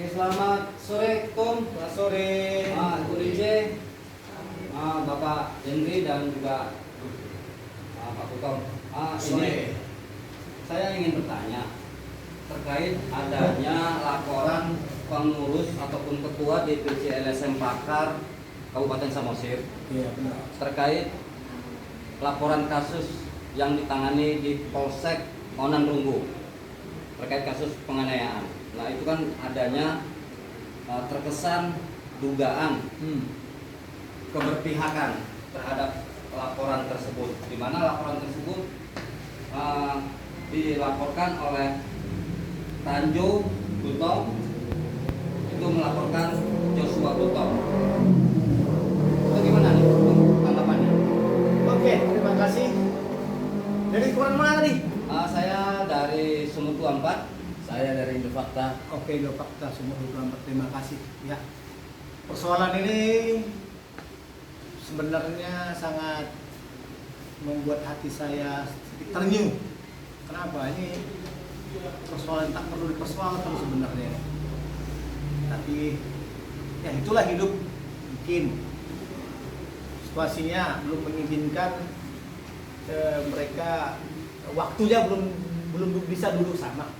Oke, selamat sore Kum. Selamat sore. Bu DJ, Bapak Jendri dan juga Pak Kutom. Ini saya ingin bertanya terkait adanya laporan pengurus ataupun ketua DPC LSM Pakar Kabupaten Samosir Iya, benar. terkait laporan kasus yang ditangani di Polsek Onan Runggu terkait kasus penganiayaan. Nah, itu kan adanya terkesan dugaan keberpihakan terhadap laporan tersebut, di mana laporan tersebut dilaporkan oleh Tanjo Gutong, itu melaporkan Joshua Gutong. Itu gimana nih tanggapannya? Oke, terima kasih. Dari koran mana nih? Saya dari Sumut 24. Saya dari Indofakta. Oke, Indofakta Sumut 24. Terima kasih. Ya. Persoalan ini sebenarnya sangat membuat hati saya sedikit ternyuh. Kenapa? Ini persoalan tak perlu dipersoalkan sebenarnya. Tapi ya itulah hidup. Mungkin situasinya belum mengizinkan mereka, waktunya belum bisa duduk sama.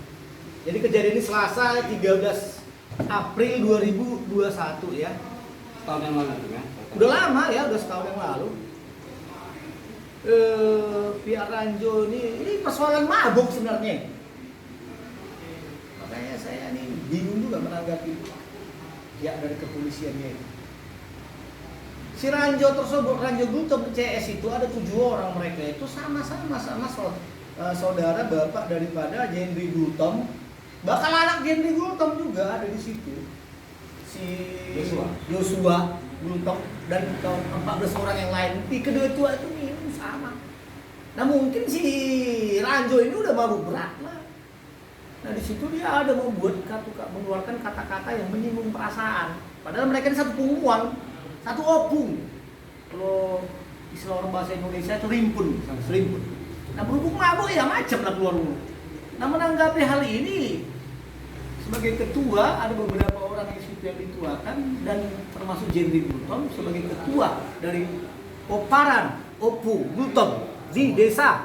Jadi kejadian ini Selasa 13 April 2021 ya. Tahun yang lalu ya. Udah lama ya, udah setahun yang lalu. Pihak Ranjo ini persoalan mabuk sebenarnya. Makanya saya ini bingung juga menanggapi pihak dari kepolisiannya ini. Si Ranjo tersebut, Ranjo Gultom CS itu ada 7 orang, mereka itu sama-sama saudara bapak daripada Jendri Gultom, bakal anak Jendri Gultom juga ada di situ. Si Joshua Gultom dan 14 orang yang lain. Di kedua tua itu minum sama. Nah mungkin si Ranjo ini udah mabuk berat lah. Nah di situ dia ada mengeluarkan kata-kata yang menyinggung perasaan. Padahal mereka ini satu punggungan, satu opung. Kalau istilah orang bahasa Indonesia itu rimpun, serimpun. Nah berhubung mabuk ya macam lah keluar rumah. Nah menanggapi hal ini, sebagai ketua ada beberapa orang yang situ yang dituakan dan termasuk Jendri Gultom sebagai ketua dari Oparan Opu Gultom di desa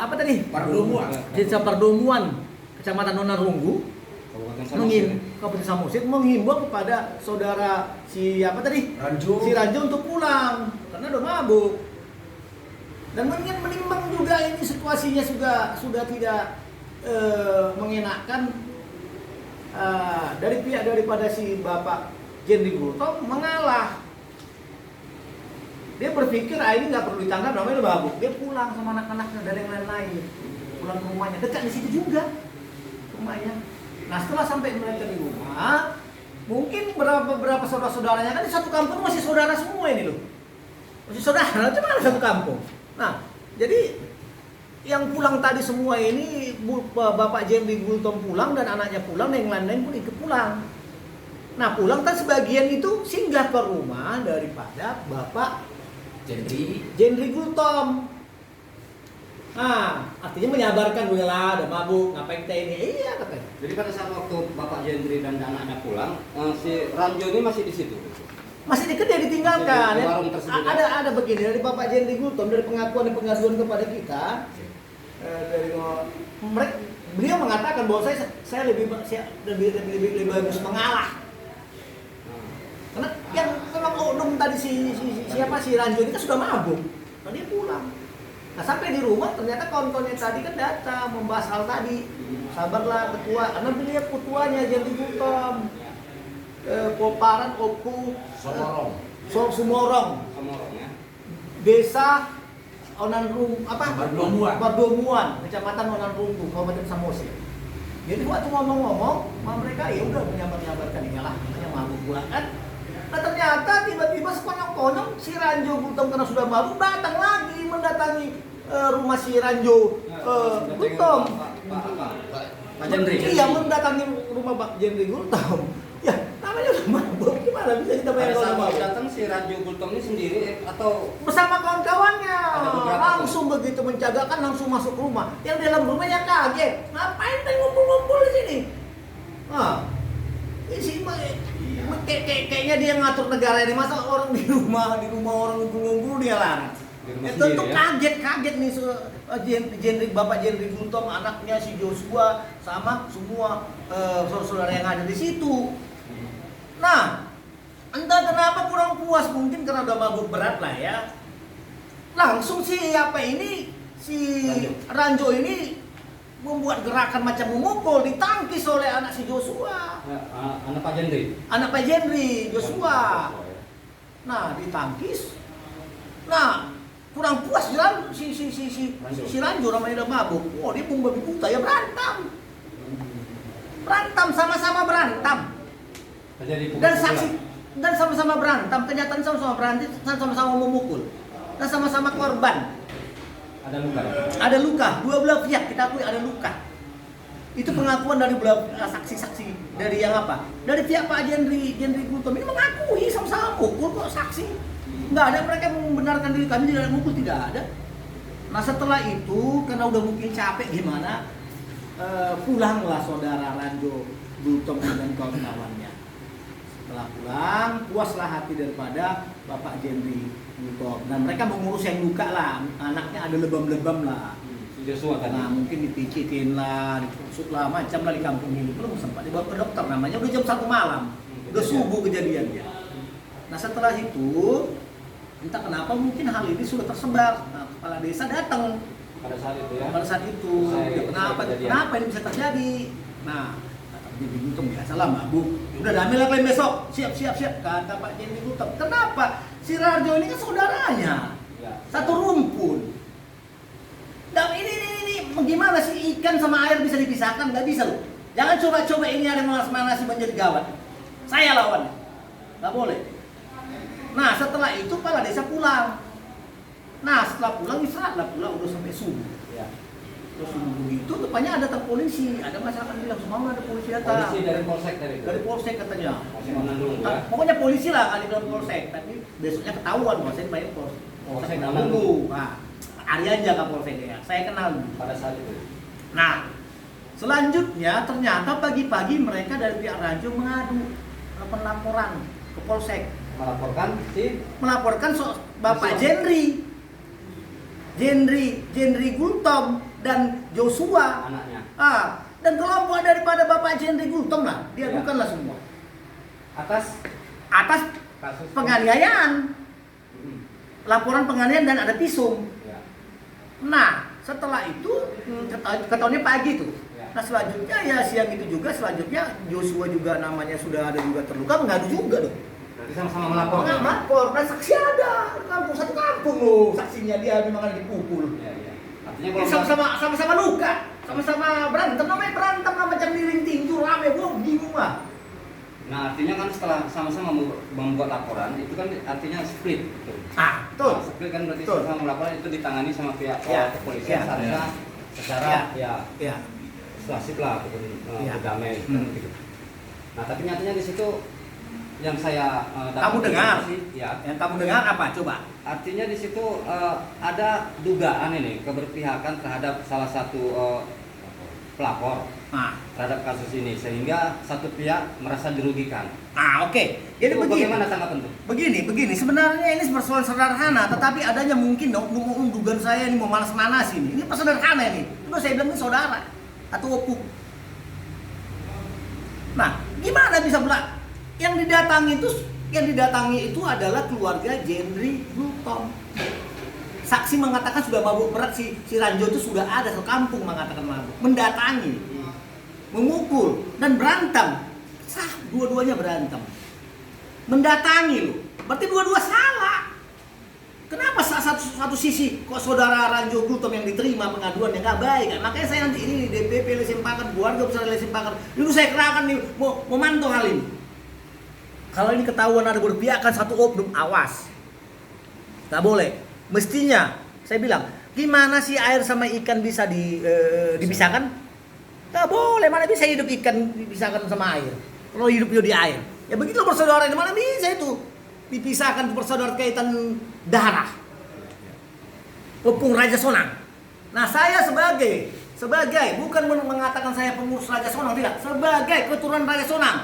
apa tadi? Pardomuan. Desa Pardomuan, Kecamatan Nonarunggu, Kabupaten Samosir menghimbau kepada saudara si Ranjo. Si Ranjo untuk pulang karena udah mabuk. Dan menimbang juga ini situasinya sudah tidak mengenakan, dari pihak daripada si Bapak Jendri Gultom mengalah. Dia berpikir ini nggak perlu ditangkap, namanya udah mabuk. Dia pulang sama anak-anaknya dan yang lain-lain. Pulang ke rumahnya, dekat di situ juga rumahnya. Nah setelah sampai mereka di rumah, mungkin beberapa saudara-saudaranya kan di satu kampung masih saudara semua ini loh. Masih saudara, cuma ada satu kampung. Nah, jadi yang pulang tadi semua ini Bapak Jendri Gultom pulang dan anaknya pulang dan yang lain-lain pun ikut pulang. Nah pulang kan sebagian itu singgah ke rumah daripada Bapak Jendri Gultom. Nah artinya menyabarkan gue lah, ada mabuk, ngapain kita ini? Iya katanya. Jadi pada saat waktu Bapak Jendri dan anaknya pulang, si Ranjo ini masih di situ. Masih dikit dia ditinggalkan. Di warung tersebut. Ada begini dari Bapak Jendri Gultom, dari pengakuan dan pengaduan kepada kita, beliau mengatakan bahwa saya lebih bagus mengalah. Karena yang memang oknum tadi siapa si Ranjo ini kan sudah mabuk, nah, dia pulang. Nah sampai di rumah ternyata kawan-kawannya tadi kan datang membahas hal tadi. Sabarlah ketua, karena beliau ketuanya Jendri Gultom. Poparan Opu Sumorong Ya. Desa Onanrung Pardomuan, Kecamatan Onanrunggu, Kabupaten Samosir. Jadi waktu ngomong-ngomong, mereka ya udah menyabar-nyabarkan inilah, makanya mabuk pula kan. Nah ternyata tiba-tiba sekonyong-konyong si Ranjo Gultom karena sudah mabuk datang lagi mendatangi rumah si Ranjo Gultom. Pak Jendri. Iya, mendatangi rumah Pak Jendri Gultom. Ya, namanya udah mabuk, gimana bisa kita bayar kalau mabuk? Datang si Ranjo Gultom ini sendiri atau Bersama kawan-kawannya, beberapa langsung begitu mencagakan langsung masuk rumah. Yang di dalam rumahnya kaget, ngapain tadi ngumpul-ngumpul di sini? Nah, kayaknya dia ngatur negara ini, masa orang di rumah orang ngumpul-ngumpul dia larang. Di rumah Itu sendiri, ya? kaget nih Bapak Jendrik Gultom, anaknya si Joshua sama semua saudara-saudara yang ada di situ. Nah, entah kenapa kurang puas, mungkin karena udah mabuk berat lah ya. Langsung si Ranjo ini membuat gerakan macam memukul, ditangkis oleh anak si Joshua. Ya, anak Pak Jendri. Anak Pak Jendri, Joshua. Nah, ditangkis. Nah, kurang puas jalan si Ranjo namanya udah mabuk. Oh, dia babi buta ya berantem. Berantem, sama-sama berantem. Jadi Dan saksi dan sama-sama berantem, kenyataan sama-sama berantem, sama-sama memukul. Dan sama-sama korban. ada luka. Ada luka, dua belah pihak kita akui ada luka. Itu pengakuan dari saksi-saksi dari yang apa? Dari pihak Pak Jendri Gultom ini mengakui sama-sama mukul kok saksi. Nggak ada mereka membenarkan diri kami tidak ada mukul, tidak ada. Nah setelah itu karena udah mungkin capek gimana, pulanglah saudara Ranjo Gultom dan kawan-kawannya. Setelah pulang, puaslah hati daripada Bapak Jendri Gultom. Dan mereka mengurus yang luka lah, anaknya ada lebam-lebam lah. Joshua kan. Nah mungkin dipijitin lah, ditusuk lah, macam lah di kampung ini. Belum sempat dibawa ke dokter, namanya udah jam 1 malam, udah subuh kejadiannya. Nah setelah itu, entah kenapa mungkin hal ini sudah tersebar. Nah, kepala desa datang Pada saat itu ya. pada saat itu. Kejadian. Kenapa ini bisa terjadi? Nah, Jendri Gultom biasalah mabuk. Udah damai lah kalian besok. Siap. Kata Pak Jendri Gultom. Kenapa? Si Ranjo ini kan saudaranya. Ya. Satu rumpun. Dan ini bagaimana sih ikan sama air bisa dipisahkan? Nggak bisa loh. Jangan coba-coba ini ada manas-manasi menjadi gawat. Saya lawan. Nggak boleh. Nah setelah itu kepala desa pulang. Nah setelah pulang istirahatlah pulang udah sampai subuh. Ya. Terus subuh begitu depannya ada polisi. Ada masyarakat bilang semua ada polisi datang. Polisi dari polsek tadi. Dari polsek katanya. Polsek Manandung ya. Pokoknya polisi lah kali bilang polsek. Tapi besoknya ketahuan bahwa saya bayar polsek. Polsek Manandung. Nah, Arya aja Kapolseknya. Saya kenal. Pada saat itu. Nah, selanjutnya ternyata pagi-pagi mereka dari pihak Ranjo mengadu laporan ke polsek, melaporkan Bapak Jendri Gultom dan Joshua. Anaknya. Dan kelompok daripada Bapak Jendri Gultom lah, diadukanlah semua Atas atas kasus penganiayaan, laporan penganiayaan dan ada visum. Ya. Nah, setelah itu ketahuannya pagi tuh. Ya. Nah, selanjutnya ya siang itu juga selanjutnya Joshua juga namanya sudah ada juga terluka, mengadu juga dong. Berarti sama-sama melapor. Melapor, dan saksi ada di kampung, satu kampung loh saksinya, dia memang ada dipukul. Ya. Artinya Ini sama-sama luka, sama-sama berantem, namanya berantem lah macam liring tinju, rame, gua bingung lah. Nah artinya kan setelah sama-sama membuat laporan itu kan artinya split. Betul. Split kan berarti Betul. sama laporan itu ditangani sama pihak Ya. kepolisian Ya. seharusnya secara Ya. persuasif lah ataupun Ya. berdamai Hmm. gitu. Nah tapi nyatanya di situ yang saya Kamu dengar? ya. Yang kamu dengar apa? Coba. Artinya di situ ada dugaan ini keberpihakan terhadap salah satu pelapor Nah, terhadap kasus ini sehingga satu pihak merasa dirugikan. oke. Jadi Itu begini. bagaimana tanggapan itu? Begini, sebenarnya ini persoalan sederhana, tetapi adanya mungkin dugaan saya ini mau manas-manas ini. Ini persoalan sederhana ini. Itu saya bilang ini saudara atau opung. Nah, gimana bisa pula yang didatangi itu adalah keluarga Jendri Gultom. Saksi mengatakan sudah mabuk berat, si Ranjo itu sudah ada sekampung mengatakan mabuk, mendatangi, memukul dan berantem. Dua-duanya berantem. Mendatangi loh. Berarti dua-dua salah. Kenapa satu sisi kok saudara Ranjo Gultom yang diterima pengaduan yang nggak baik kan? Makanya saya nanti ini DPP Lesempakan, keluarga besar Lesempakan, dulu saya kerahkan nih mau memantau hal ini. Kalau ini ketahuan ada berpihakan satu oknum, awas. Nggak boleh. Mestinya saya bilang, gimana sih air sama ikan bisa dipisahkan? Nggak boleh, mana bisa hidup ikan dipisahkan sama air. Kalau hidupnya di air, ya begitu bersaudara, di mana bisa itu dipisahkan bersaudara kaitan darah. Opung Raja Sonang. Nah saya sebagai bukan mengatakan saya pengurus Raja Sonang, tidak, sebagai keturunan Raja Sonang.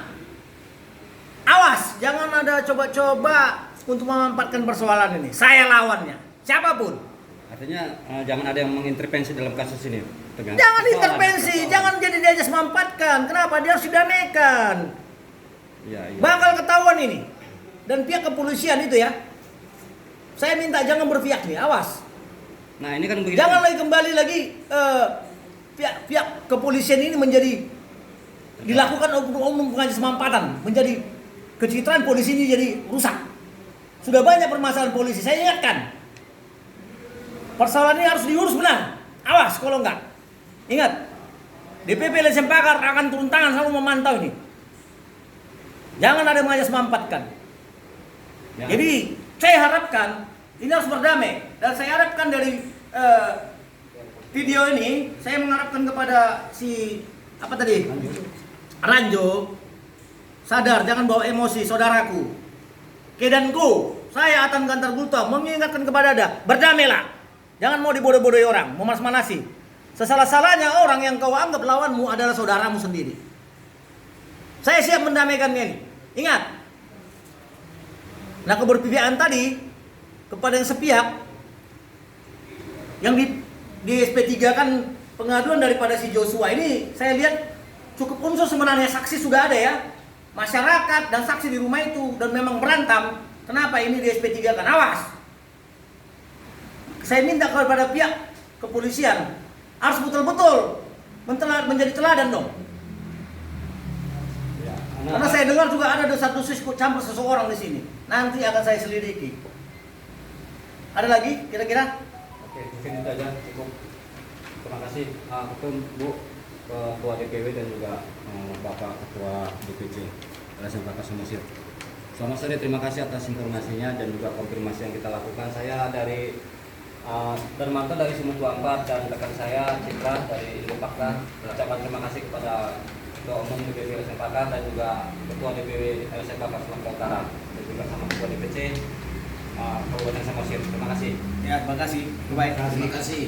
Awas, jangan ada coba-coba untuk memanfaatkan persoalan ini. Saya lawannya, siapapun. Artinya jangan ada yang mengintervensi dalam kasus ini. Jangan intervensi, jangan jadi dia just memanfaatkan. Kenapa? Dia harus didamaikan. Iya, iya. Bakal ketahuan ini. Dan pihak kepolisian itu ya. Saya minta jangan berpihak nih, awas. Nah ini kan begitu. Jangan lagi kembali lagi pihak kepolisian ini menjadi dilakukan oknum pengajas mampatan, menjadi kecitraan polisi ini jadi rusak. Sudah banyak permasalahan polisi. Saya ingatkan, persoalan ini harus diurus benar. Awas kalau enggak. Ingat, DPP LSM Pakar akan turun tangan selalu memantau ini. Jangan ada mengajas mampatkan. Ya. Jadi saya harapkan ini harus berdamai. Dan saya harapkan dari video ini, saya mengharapkan kepada si apa tadi? Ranjo, sadar, jangan bawa emosi saudaraku. Kedanku, saya Atan Gantar Gultom mengingatkan kepada Anda, berdamailah. Jangan mau dibodoh-bodohi orang, memanas-manasi. Sesalah-salahnya orang yang kau anggap lawanmu adalah saudaramu sendiri. Saya siap mendamaikannya ini. Ingat. Nah, keberpihakan tadi kepada yang sepihak yang di SP3 kan pengaduan daripada si Joshua ini, saya lihat cukup unsur sebenarnya, saksi sudah ada ya. Masyarakat dan saksi di rumah itu dan memang berantam. Kenapa ini di SP3 kan? Awas. Saya minta kepada pihak kepolisian harus betul-betul menjadi teladan dong. Ya, Karena saya dengar juga ada satu ikut campur seseorang di sini. Nanti akan saya selidiki. Ada lagi kira-kira? Oke, mungkin itu aja cukup. Terima kasih Ketum, Bu, Ketua DPW dan juga Bapak Ketua DPC LSM Pakar Samosir. Selamat sore, terima kasih atas informasinya dan juga konfirmasi yang kita lakukan. Saya dari Darmanto dari Sumut 24 dan rekan saya Citra dari Indofakta ucapkan terima kasih kepada Ketua Umum DPW LSM Pakar dan juga Ketua DPW LSM Pakar Sumatera Utara dan juga sama Ketua DPC Kabupaten Samosir. Terima kasih. Ya, terima kasih. Baik. Terima kasih.